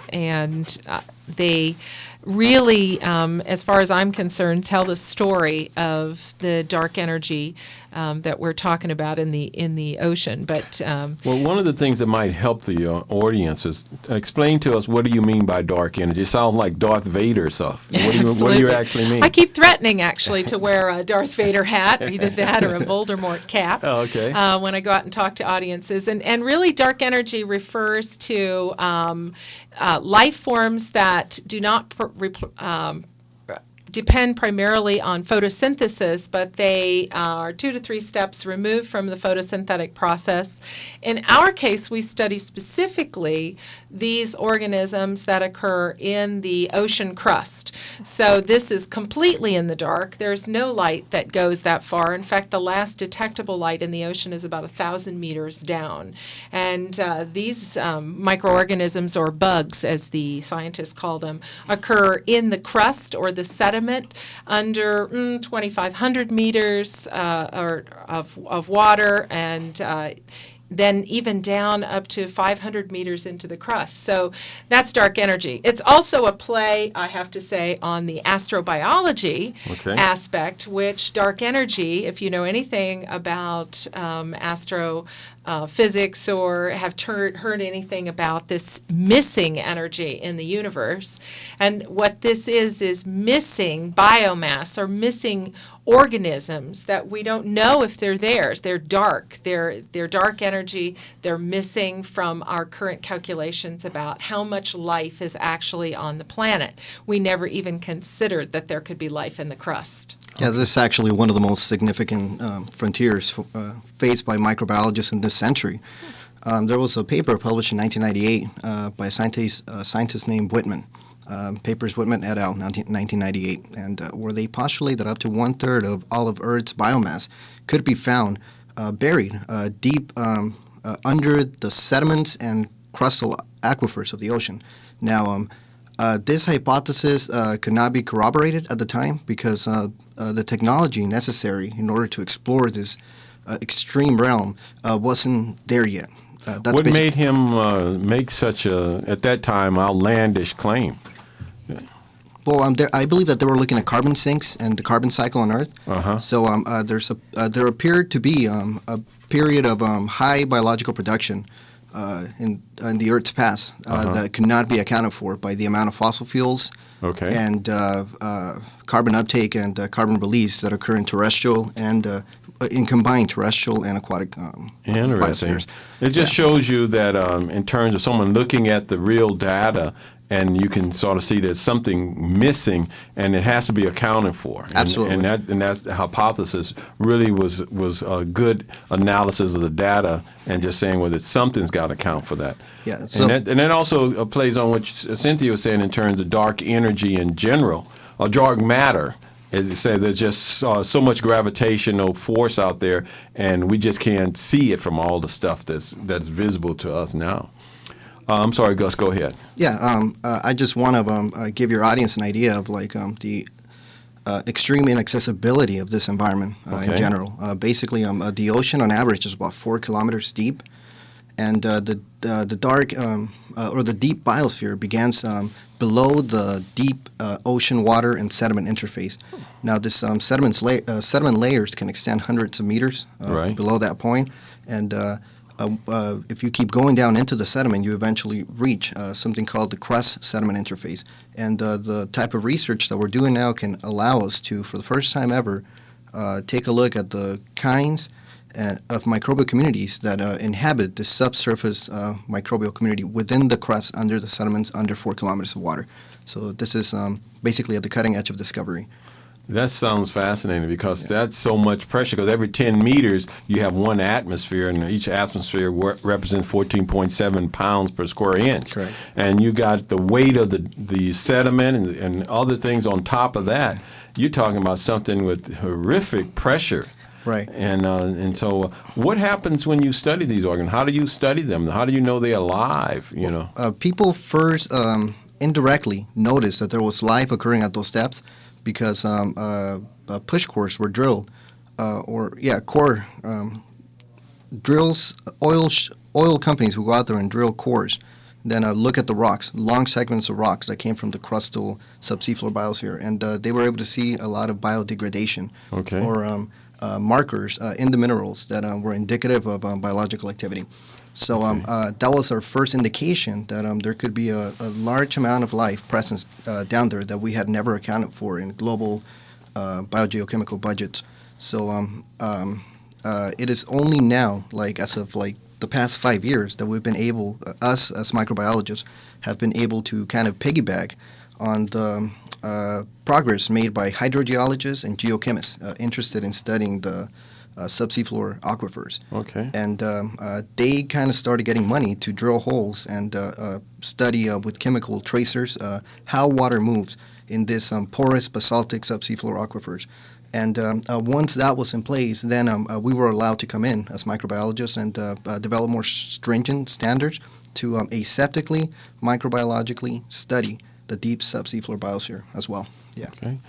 and they really, as far as I'm concerned, tell the story of the dark energy that we're talking about in the ocean. But well, one of the things that might help the audience is explain to us, what do you mean by dark energy? It sounds like Darth Vader stuff. What do you actually mean? I keep threatening actually to wear a Darth Vader hat, or either that or a Voldemort cap. Oh, okay. When I go out and talk to audiences, and really dark energy refers to life forms that do not depend primarily on photosynthesis, but they are 2 to 3 steps removed from the photosynthetic process. In our case, we study specifically these organisms that occur in the ocean crust. So this is completely in the dark. There's no light that goes that far. In fact, the last detectable light in the ocean is about 1,000 meters down. And these microorganisms, or bugs as the scientists call them, occur in the crust or the sediment under 2,500 meters of water, and then even down up to 500 meters into the crust. So that's dark energy. It's also a play, I have to say, on the astrobiology aspect, which dark energy, if you know anything about physics or have heard anything about this missing energy in the universe. And what this is missing biomass or missing organisms that we don't know if they're there. They're dark. They're dark energy. They're missing from our current calculations about how much life is actually on the planet. We never even considered that there could be life in the crust. Yeah, this is actually one of the most significant frontiers faced by microbiologists in this century. There was a paper published in 1998 by a scientist named Whitman. Papers Whitman et al., 1998, and where they postulate that up to 1/3 of all of Earth's biomass could be found buried deep under the sediments and crustal aquifers of the ocean. Now, this hypothesis could not be corroborated at the time because the technology necessary in order to explore this extreme realm wasn't there yet. What made him make such a, at that time, outlandish claim? Well, I believe that they were looking at carbon sinks and the carbon cycle on Earth. So there appeared to be a period of high biological production in the Earth's past that could not be accounted for by the amount of fossil fuels and carbon uptake and carbon release that occur in terrestrial and in combined terrestrial and aquatic biospheres. It just shows you that in terms of someone looking at the real data, and you can sort of see there's something missing, and it has to be accounted for. Absolutely. And that's the hypothesis really was a good analysis of the data, and just saying, well, that something's got to account for that. Yeah. So, and that also plays on what Cynthia was saying in terms of dark energy in general, or dark matter. It says there's just so much gravitational force out there, and we just can't see it from all the stuff that's visible to us now. I'm sorry, Gus, go ahead. Yeah, I just want to give your audience an idea of the extreme inaccessibility of this environment in general. Basically, the ocean on average is about 4 kilometers deep, and the dark or the deep biosphere begins below the deep ocean water and sediment interface. Now, this sediment layers can extend hundreds of meters below that point, and if you keep going down into the sediment, you eventually reach something called the crust sediment interface. And the type of research that we're doing now can allow us to, for the first time ever, take a look at the kinds of microbial communities that inhabit the subsurface microbial community within the crust under the sediments under 4 kilometers of water. So this is basically at the cutting edge of discovery. That sounds fascinating because that's so much pressure, because every 10 meters you have one atmosphere, and each atmosphere represents 14.7 pounds per square inch. Correct. And you got the weight of the sediment and other things on top of that. You're talking about something with horrific pressure. Right. And so what happens when you study these organisms? How do you study them? How do you know they're alive, you know? People first indirectly noticed that there was life occurring at those depths because push cores were drilled, core drills. Oil companies who go out there and drill cores, then look at the rocks, long segments of rocks that came from the crustal subseafloor biosphere, and they were able to see a lot of biodegradation or markers in the minerals that were indicative of biological activity. So that was our first indication that there could be a large amount of life present down there that we had never accounted for in global biogeochemical budgets. So it is only now, like as of like the past 5 years, that we've been able, us as microbiologists, have been able to kind of piggyback on the progress made by hydrogeologists and geochemists interested in studying the subseafloor aquifers. Okay. And they kind of started getting money to drill holes and study with chemical tracers how water moves in this porous basaltic subseafloor aquifers. And once that was in place, then we were allowed to come in as microbiologists and develop more stringent standards to aseptically, microbiologically study the deep subseafloor biosphere as well. Yeah. Okay.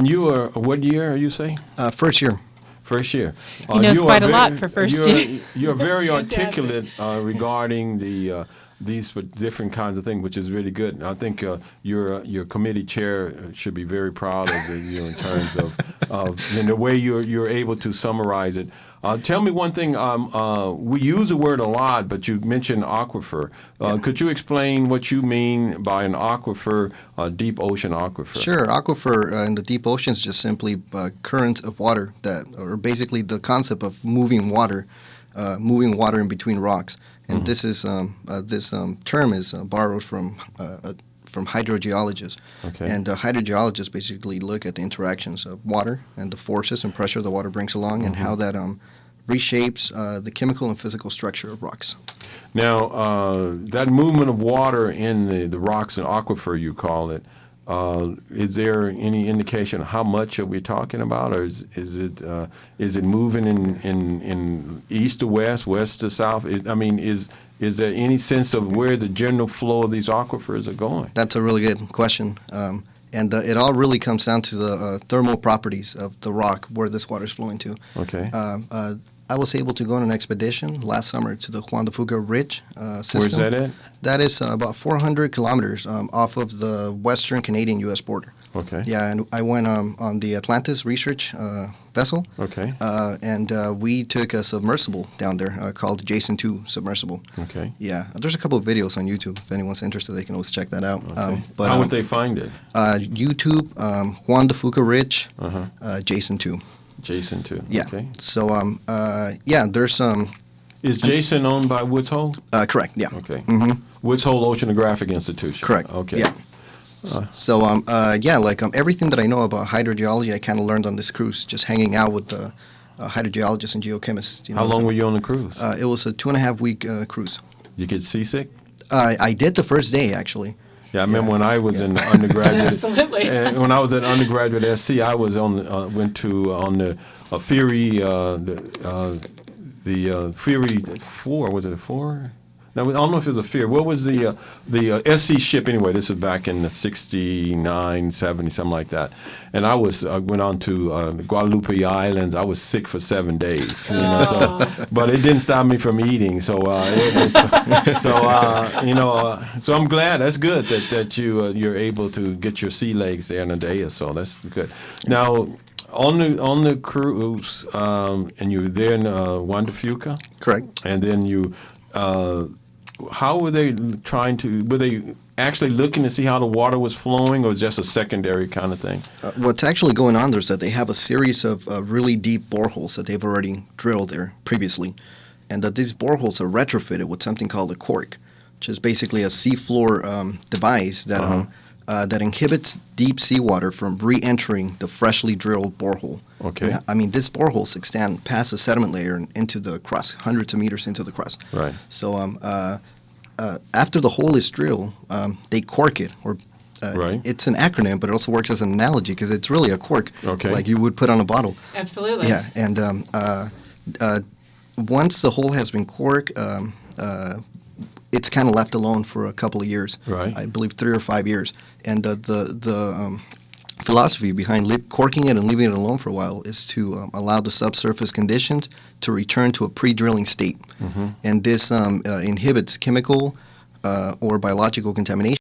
You are, what year are you saying? First year. First year. He knows you are quite a lot for first year. You're very articulate regarding these different kinds of things, which is really good. And I think your committee chair should be very proud of you in terms of the way you're able to summarize it. Tell me one thing. We use the word a lot, but you mentioned aquifer. Could you explain what you mean by an aquifer, a deep ocean aquifer? Sure. Aquifer in the deep ocean is just simply currents of water that, or basically the concept of moving water in between rocks. And this is this term is borrowed from hydrogeologists. Okay. And hydrogeologists basically look at the interactions of water and the forces and pressure the water brings along and how that reshapes the chemical and physical structure of rocks. Now, that movement of water in the rocks and aquifer, you call it, is there any indication of how much are we talking about, or is it moving in east to west, west to south? Is there any sense of where the general flow of these aquifers are going? That's a really good question. And it all really comes down to the thermal properties of the rock where this water is flowing to. Okay. I was able to go on an expedition last summer to the Juan de Fuca Ridge system. Where's that at? That is about 400 kilometers off of the western Canadian-U.S. border. Okay. Yeah, and I went on the Atlantis research vessel. Okay. And we took a submersible down there called Jason 2 submersible. Okay. Yeah, there's a couple of videos on YouTube. If anyone's interested, they can always check that out. Okay. How would they find it? YouTube, Juan de Fuca Ridge, Jason 2. Jason 2. Yeah. Okay. So, there's some. Is Jason owned by Woods Hole? Correct. Yeah. Okay. Mm-hmm. Woods Hole Oceanographic Institution. Correct. Okay. Yeah. So, everything that I know about hydrogeology, I kind of learned on this cruise, just hanging out with the hydrogeologists and geochemists. How long were you on the cruise? It was a 2.5-week cruise. You get seasick? I did the first day, actually. Yeah, I remember when I was in undergraduate. Absolutely. When I was at undergraduate at SC, I was on the Fury, the Fury 4. Was it a 4? No, I don't know if it was a Fury. What was the SC ship anyway? This is back in the 69, 70, something like that. And I went on to the Guadalupe Islands. I was sick for 7 days. So, but it didn't stop me from eating. So so I'm glad. That's good that you're able to get your sea legs there in a day or so. That's good. Now, on the cruise, and you were there in Juan de Fuca? Correct. And then you, how were they were they actually looking to see how the water was flowing, or was it just a secondary kind of thing? What's actually going on there is that they have a series of really deep boreholes that they've already drilled there previously. And that these boreholes are retrofitted with something called a cork, which is basically a seafloor device that that inhibits deep seawater from re-entering the freshly drilled borehole. Okay. And, these boreholes extend past the sediment layer and into the crust, hundreds of meters into the crust. Right. So after the hole is drilled, they cork it, or right. It's an acronym, but it also works as an analogy because it's really a cork, like you would put on a bottle. Absolutely. Yeah, and once the hole has been corked, it's kind of left alone for a couple of years. Right. I believe 3 or 5 years. And the philosophy behind corking it and leaving it alone for a while is to allow the subsurface conditions to return to a pre-drilling state. Mm-hmm. And this inhibits chemical or biological contamination